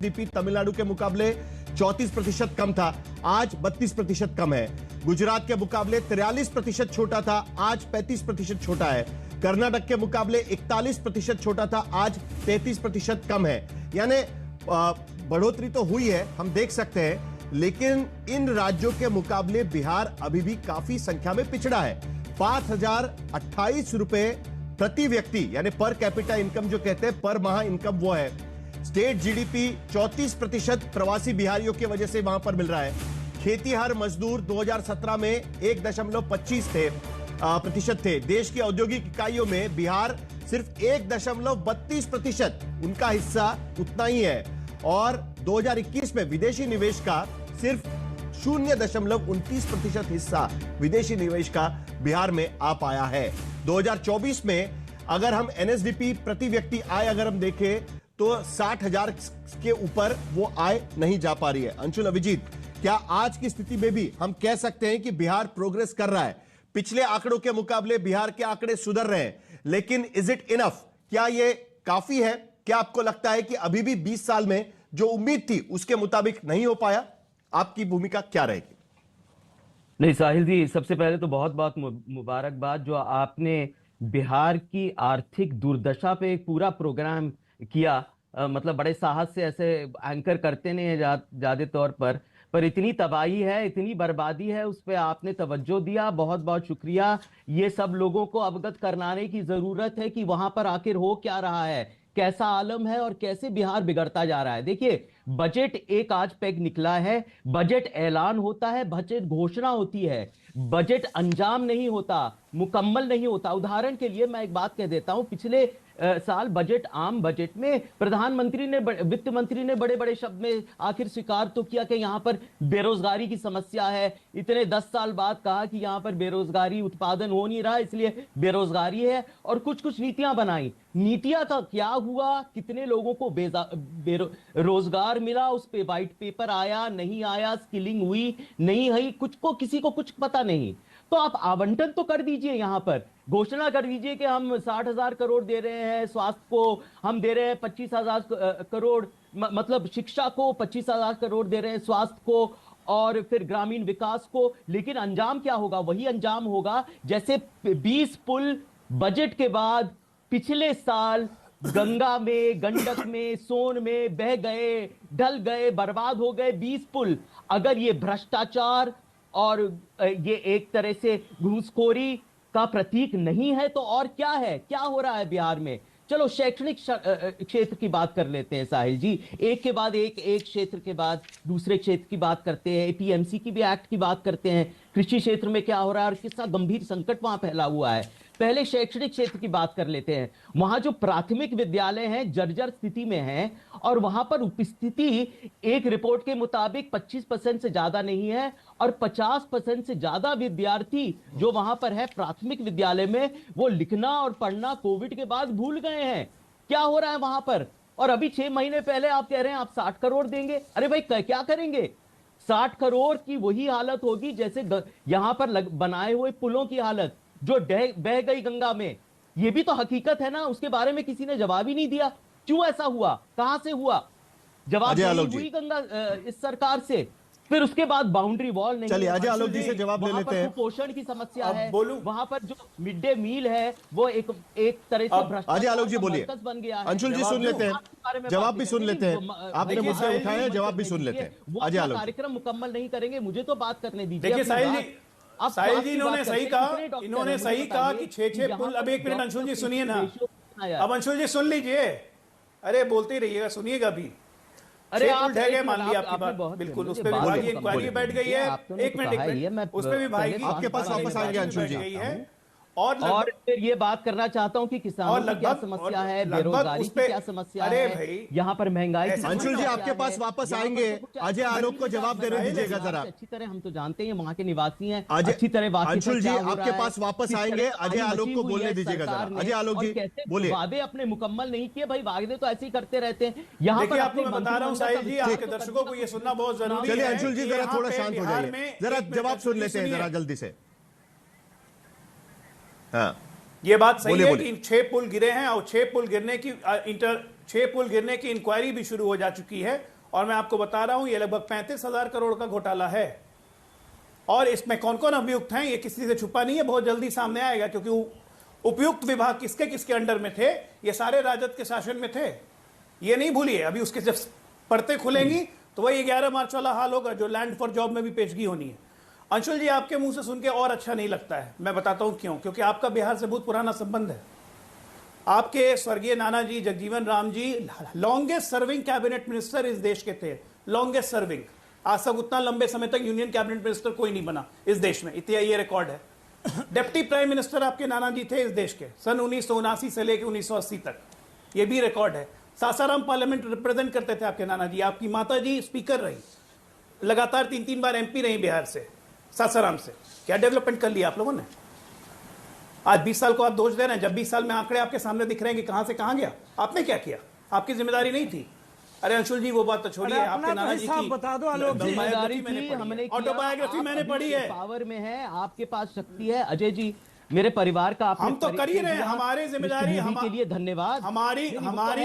GDP Tamil Nadu के मुकाबले 34% कम था, आज 32% कम है। गुजरात के मुकाबले 43% छोटा था, आज 35% छोटा है। कर्नाटक के मुकाबले 41% छोटा था, आज 33% कम है। यानी बढ़ोतरी तो हुई है, हम देख सकते हैं, लेकिन इन राज्यों के मुकाबले बिहार अभी भी काफी संख्या में पिछड़ा है। 5,028 रुपए प्रति व्यक्ति, यानी पर कैपिटा इनकम जो कहते हैं, पर माह इनकम वो है। स्टेट जीडीपी 34% प्रवासी बिहारियों की वजह से वहां पर मिल रहा है। खेतीहर मजदूर 2017 में 1.25 प्रतिशत थे। देश की औद्योगिक इकाइयों में बिहार सिर्फ 1.32%, उनका हिस्सा उतना ही है। और 2021 में विदेशी निवेश का सिर्फ 0.29% हिस्सा विदेशी निवेश का बिहार में आ पाया है। 2024 में अगर हम एनएसडीपी प्रति व्यक्ति आय अगर हम देखें तो 60,000 के ऊपर वो आय नहीं जा पा रही है। अंशुल, अभिजीत, क्या आज की स्थिति में भी हम कह सकते हैं कि बिहार प्रोग्रेस कर रहा है? पिछले आंकड़ों के मुकाबले बिहार के आंकड़े सुधर रहे हैं, लेकिन इज इट इनफ? क्या ये काफी है? क्या आपको लगता है कि अभी भी 20 साल में जो उम्मीद थी उसके मुताबिक नहीं हो पाया? आपकी भूमिका क्या रहेगी? नहीं साहिल जी, सबसे पहले तो बहुत बहुत मुबारकबाद जो आपने बिहार की आर्थिक दुर्दशा पे एक पूरा प्रोग्राम किया। मतलब बड़े साहस से ऐसे एंकर करते नहीं है ज्यादा तौर पर इतनी तबाही है, इतनी बर्बादी है, उस पर आपने तवज्जो दिया, बहुत बहुत शुक्रिया। ये सब लोगों को अवगत कराने की जरूरत है कि वहां पर आखिर हो क्या रहा है, कैसा आलम है और कैसे बिहार बिगड़ता जा रहा है। देखिए, बजट एक आज पैक निकला है, बजट ऐलान होता है, बजट घोषणा होती है, बजट अंजाम नहीं होता, मुकम्मल नहीं होता। उदाहरण के लिए मैं एक बात कह देता हूं, पिछले साल बजट, आम बजट में प्रधानमंत्री ने, वित्त मंत्री ने बड़े बड़े शब्द में आखिर स्वीकार तो किया कि यहां पर बेरोजगारी की समस्या है। इतने 10 साल बाद कहा कि यहां पर बेरोजगारी, उत्पादन हो नहीं रहा, इसलिए बेरोजगारी है, और कुछ कुछ नीतियां बनाई। नीतियां का क्या हुआ? कितने लोगों को रोजगार मिला? उस पे व्हाइट पेपर आया नहीं आया? स्किलिंग हुई नहीं हुई? कुछ को, किसी को कुछ पता नहीं। तो आप आवंटन तो कर दीजिए, यहां पर घोषणा कर दीजिए कि हम 60,000 करोड़ दे रहे हैं, स्वास्थ्य को हम दे रहे हैं 25,000 करोड़, मतलब शिक्षा को 25,000 करोड़ दे रहे हैं, स्वास्थ्य को, और फिर ग्रामीण विकास को। लेकिन अंजाम क्या होगा? वही अंजाम होगा जैसे 20 पुल बजट के बाद पिछले साल गंगा में, गंडक में, सोन में बह गए, ढल गए, बर्बाद हो गए 20 पुल। अगर ये भ्रष्टाचार और ये एक तरह से घूसखोरी का प्रतीक नहीं है तो और क्या है? क्या हो रहा है बिहार में? चलो शैक्षणिक क्षेत्र की बात कर लेते हैं साहिल जी, एक के बाद एक क्षेत्र के बाद दूसरे क्षेत्र की बात करते हैं, एपीएमसी की भी एक्ट की बात करते हैं, कृषि क्षेत्र में क्या हो रहा है और कितना गंभीर संकट वहां फैला हुआ है। पहले शैक्षणिक क्षेत्र की बात कर लेते हैं। वहां जो प्राथमिक विद्यालय हैं जर्जर स्थिति में हैं, और वहां पर उपस्थिति एक रिपोर्ट के मुताबिक 25% से ज्यादा नहीं है, और 50% से ज्यादा विद्यार्थी जो वहां पर है प्राथमिक विद्यालय में, वो लिखना और पढ़ना कोविड के बाद भूल गए हैं। क्या हो रहा है वहां पर? और अभी 6 महीने पहले आप कह रहे हैं आप 60 करोड़ देंगे। अरे भाई क्या करेंगे? 60 करोड़ की वही हालत होगी जैसे यहां पर बनाए हुए पुलों की हालत, जो बह गई गंगा में। यह भी तो हकीकत है ना, उसके बारे में किसी ने जवाब ही नहीं दिया। क्यों ऐसा हुआ? कहां से हुआ? जवाब नहीं हुई गंगा इस सरकार से। फिर उसके बाद बाउंड्री वॉल नहीं। चलिए अजय आलोक जी से जवाब ले लेते हैं। कुपोषण की समस्या है, वहां पर जो मिड डे मील है वो एक तरह से भ्रष्टाचार अजय आलोक जी बोलिए, बन गया है। अंशुल जी सुन लेते हैं, जवाब भी सुन लेते हैं, आपने मुद्दे उठाए हैं, जवाब भी सुन लेते हैं। अजय आलोक, कार्यक्रम मुकम्मल नहीं करेंगे, मुझे तो बात करने दीजिए। देखिए साहिल जी इन्होंने सही कहा कि 6 पुल। अब एक मिनट अंशुल जी सुनिए ना, अब अंशुल जी सुन लीजिए, अरे बोलते ही रहिएगा, सुनिएगा भी। अरे आप ढह गए, मान लिया आपकी बात, बिल्कुल, उस पर विभागीय इंक्वायरी बैठ गई है। एक मिनट, उस पर विभागीय आपके पास वापस आएंगे अंशुल जी। और फिर ये बात करना चाहता हूं कि किसानों की क्या समस्या है, बेरोजगारी की क्या समस्या है, यहाँ पर महंगाई की। अंशुल जी आपके पास वापस आएंगे, अजय आलोक को जवाब देने दीजिएगा जरा। अच्छी तरह हम तो जानते हैं, वहां के निवासी हैं, अच्छी तरह। अंशुल जी आपके पास वापस आएंगे, अजय आलोक को बोलने दीजिएगा जरा। अजय आलोक जी बोलिए। वादे अपने मुकम्मल नहीं किए भाई, वादे तो ऐसे ही करते रहते हैं। यहाँ पर आपको मैं बता रहा हूँ साहिल जी, आपके दर्शकों को ये सुनना बहुत जरूरी है। चलिए अंशुल जी जरा थोड़ा शांत हो जाइए, जरा जवाब सुन लेते हैं जरा जल्दी से। हाँ, ये बात सही है कि 6 पुल गिरे हैं, और 6 पुल गिरने की 6 पुल गिरने की इंक्वायरी भी शुरू हो जा चुकी है और मैं आपको बता रहा हूं ये लगभग 35,000 करोड़ का घोटाला है। और इसमें कौन कौन अभियुक्त हैं ये किसी से छुपा नहीं है, बहुत जल्दी सामने आएगा, क्योंकि उपयुक्त विभाग किसके किसके अंडर में थे, ये सारे राजद के शासन में थे, ये नहीं भूलिए। अभी उसके जब परतें खुलेंगी तो वही 11 मार्च वाला हाल होगा जो लैंड फॉर जॉब में भी पेशगी होनी है। अंशुल जी, आपके मुंह से सुन के और अच्छा नहीं लगता है, मैं बताता हूं क्यों। क्योंकि आपका बिहार से बहुत पुराना संबंध है। आपके स्वर्गीय नाना जी Jagjivan Ram ji longest serving cabinet minister इस देश के थे, लॉन्गेस्ट सर्विंग। आज तक उतना लंबे समय तक यूनियन कैबिनेट मिनिस्टर कोई नहीं बना इस देश में, इतना ये रिकॉर्ड है। डिप्टी प्राइम मिनिस्टर आपके नाना जी थे इस देश के सन 1979 से लेकर 1980 तक, ये भी रिकॉर्ड है। सासाराम पार्लियामेंट रिप्रेजेंट करते थे आपके नाना जी। आपकी माता जी स्पीकर रही, लगातार 3-3 बार एमपी रही बिहार से, सासाराम से। क्या डेवलपमेंट कर लिया आप लोगों ने? आज 20 साल को आप दोष दे रहे हैं, जब 20 साल में आंकड़े आपके सामने दिख रहे हैं कि कहां से कहां गया। आपने क्या किया? आपकी जिम्मेदारी नहीं थी। अरे अंशुल जी वो बात तो छोड़िए, आपके नाना जी की बता दो आलोक जी। जिम्मेदारी थी, हमने ऑटोबायोग्राफी मैंने पढ़ी है। पावर में है, आपके पास शक्ति है। अजय जी, मेरे परिवार का हम तो कर ही रहे हैं, हमारी जिम्मेदारी के लिए धन्यवाद। हमारी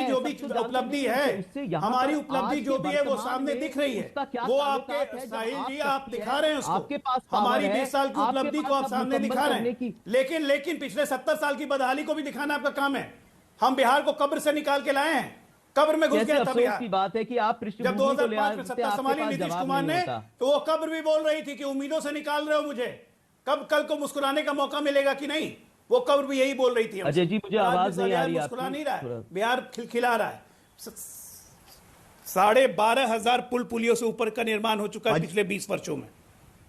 जो भी उपलब्धि है, हमारी उपलब्धि जो भी है वो सामने दिख रही है। वो आपके साहिल जी आप दिखा रहे हैं उसको, आपके पास हमारी 20 साल की उपलब्धि को आप सामने दिखा रहे हैं। लेकिन पिछले 70 साल की बदहाली को भी दिखाना आपका काम है। हम बिहार को कब्र से निकाल के लाए हैं, कब्र में घुस गया था बिहार। की बात है कि आप जब 2005 में सत्ता संभाली नीतीश कुमार ने, तो वो कब्र भी बोल रही थी कि उम्मीदों से निकाल रहे हो मुझे, कब कल को मुस्कुराने का मौका मिलेगा कि नहीं। वो कब्र भी यही बोल रही थी। अजय जी, मुझे आवाज नहीं आ रही, मुस्कुरा नहीं रहा है, बिहार खिलखिला रहा है। 12,500 पुल पुलियों से ऊपर का निर्माण हो चुका है पिछले 20 वर्षों में।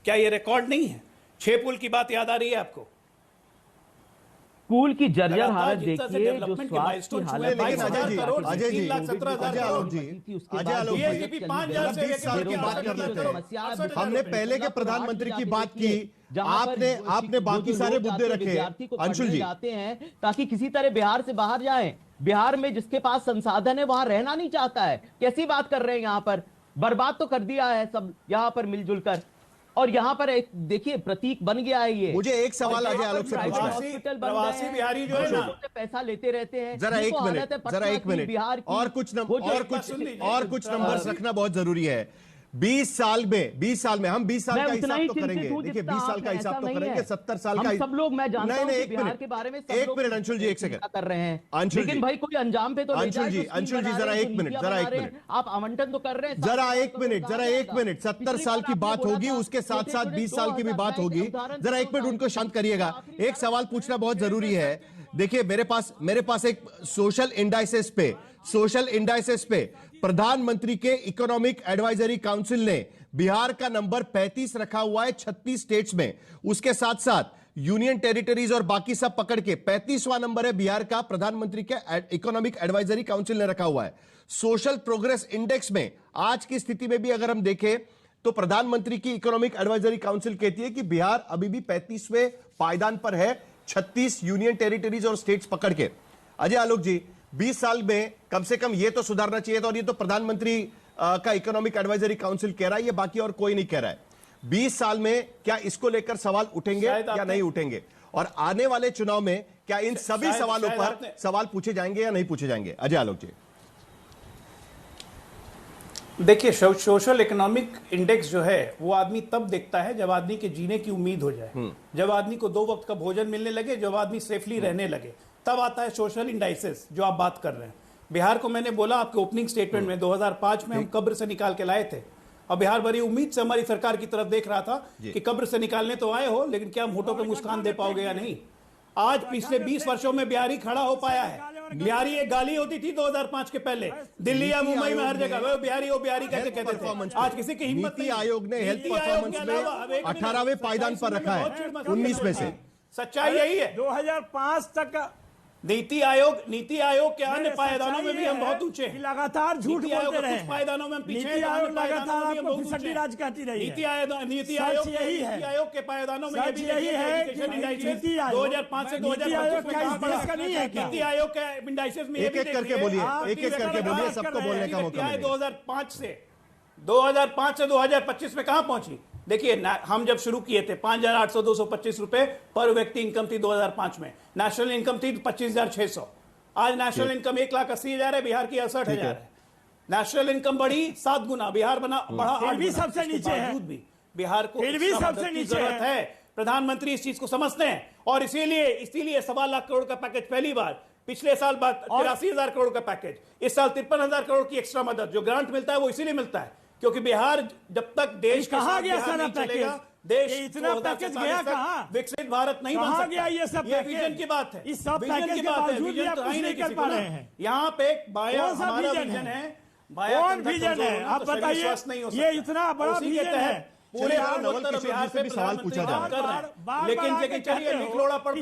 क्या ये रिकॉर्ड नहीं है? 6 पुल की बात याद आ रही है आपको? स्कूल की जर्जर हालत देखिए, जो स्वास्थ्य की हालत। लेकिन अजय जी, अजय जी, हमने पहले के प्रधानमंत्री की बात की, आपने बाकी सारे मुद्दे रखे। अंशुल जी जाते हैं ताकि किसी तरह बिहार से बाहर जाएं। बिहार में जिसके पास संसाधन है वहां रहना नहीं चाहता है। कैसी बात कर रहे हैं? यहाँ पर बर्बाद तो कर दिया है सब, यहाँ पर मिलजुल कर। और यहाँ पर एक देखिए प्रतीक बन गया है ये। मुझे एक सवाल अजय आलोक से पूछना है। प्रवासी बिहारी जो है ना, पैसा लेते रहते हैं। जरा एक मिनट बिहार और कुछ नंबर्स रखना बहुत जरूरी है। 20 साल में हम 20 साल का हिसाब तो करेंगे। देखिए 20 साल का हिसाब तो करेंगे, 70 साल का सब लोग, मैं जानता हूं कि बिहार के बारे में एक मिनट अंशुल जी, एक सेकंड कर रहे हैं। अंशुल लेकिन भाई कोई अंजाम पे तो अंशुल जी जरा एक मिनट आप आवंटन तो कर रहे हैं। जरा एक मिनट 70 साल की बात होगी, उसके साथ साथ 20 साल की भी बात होगी। जरा एक मिनट उनको शांत करिएगा। एक सवाल पूछना बहुत जरूरी है। देखिए मेरे पास एक सोशल इंडाइसेस पे प्रधानमंत्री के इकोनॉमिक एडवाइजरी काउंसिल ने बिहार का नंबर 35 रखा हुआ है 36 स्टेट्स में। उसके साथ साथ यूनियन टेरिटरीज और बाकी सब पकड़ के 35वां नंबर है बिहार का, प्रधानमंत्री के इकोनॉमिक एडवाइजरी काउंसिल ने रखा हुआ है। सोशल प्रोग्रेस इंडेक्स में आज की स्थिति में भी अगर हम देखें तो प्रधानमंत्री की इकोनॉमिक एडवाइजरी काउंसिल कहती है कि बिहार अभी भी 35वें पायदान पर है, 36 यूनियन टेरिटरीज और स्टेट्स पकड़ के। अजय आलोक जी, 20 साल में कम से कम ये तो सुधारना चाहिए था, और ये तो प्रधानमंत्री का इकोनॉमिक एडवाइजरी काउंसिल कह रहा है, ये बाकी और कोई नहीं कह रहा है। 20 साल में क्या इसको लेकर सवाल उठेंगे या नहीं उठेंगे? और आने वाले चुनाव में क्या इन सभी सवालों पर सवाल पूछे जाएंगे या नहीं पूछे जाएंगे? अजय आलोक जी देखिए, सोशल इकोनॉमिक इंडेक्स जो है वो आदमी तब देखता है जब आदमी के जीने की उम्मीद हो जाए, जब आदमी को 2 वक्त का भोजन मिलने लगे, जब आदमी सेफली रहने लगे, तब आता है सोशल इंडाइसेस जो आप बात कर रहे हैं। बिहार को मैंने बोला आपके ओपनिंग स्टेटमेंट में 2005 में हम कब्र से निकाल के लाए थे, और बिहार बड़ी उम्मीद से हमारी सरकार की तरफ देख रहा था कि कब्र से निकालने तो आए हो, लेकिन क्या होठों पे मुस्कान दे पाओगे या नहीं। आज पिछले 20 वर्षों में बिहारी खड़ा हो पाया है। बिहारी एक गाली होती थी 2005 के पहले, दिल्ली या मुंबई में हर जगह वो बिहारी कैसे कहते थे। आज किसी की हिम्मत नहीं। नीति आयोग ने हेल्थ परफॉर्मेंस में 18वें पायदान पर रखा है 19 में से। सच्चाई यही है। 2005 तक नीति आयोग के अन्य पायदानों में भी हम बहुत ऊंचे हैं। लगातार झूठ बोलते रहे। कुछ पायदानों में हम पीछे हैं, नीति आयोग लगातार आपको फिसड्डी राज कहती रही है। नीति आयोग के पायदानों में यही है कि नीति आयोग 2005 से 2025 में कहां पड़ा का नहीं है। नीति आयोग के इंडाइसेस में एक-एक करके बोलिए, सबको बोलने का मौका मिले। 2005 से 2025 में कहां पहुंची? देखिए, हम जब शुरू किए थे 5,800-225 रुपए पर व्यक्ति इनकम थी 2005 में, नेशनल इनकम थी 25,600। आज नेशनल इनकम 1,80,000 है, बिहार की 68,000 है। नेशनल इनकम बढ़ी 7 गुना, बिहार बढ़ा 8 भी गुना। सबसे नीचे है। बावजूद भी बिहार को फिर भी extra सबसे मदद की नीचे जरूरत है। प्रधानमंत्री इस चीज को समझते हैं और इसीलिए 1.25 लाख करोड़ का पैकेज पहली बार, पिछले साल 83,000 करोड़ का पैकेज, इस साल 53,000 करोड़ की एक्स्ट्रा मदद। जो ग्रांट मिलता है वो इसीलिए मिलता है क्योंकि बिहार जब तक देश के कहाँ साथ गया बिहार सारा नहीं चलेगा, पैकेज? देश ये इतना 2047 पैकेज गया तक कहाँ? विकसित भारत नहीं बन कहाँ सकता। गया ये सब पैकेज? विजन की बात है, इस सब विजन पैकेज की के बात है, बावजूद भी विजन आप तो कुछ है नहीं कर किसी को पा ना। रहे हैं। यहाँ पे एक बाया कौन सा हमारा विजन विजन है? है, बाया कौन कंधा विजन कमजोर है? होना आप तो शरीर बताइए। स्वस्थ नहीं हो ये सकता। इतना बड़ा उसी के विजन तहत है। पूरे चलिए, नवल उत्तर किशोर बिहार से पे भी सवाल प्रधानमंत्री पूछा जा काम रहा है। कर रहे हैं। बार-बार लेकिन आके चलिए कहते हो निकलोड़ा पर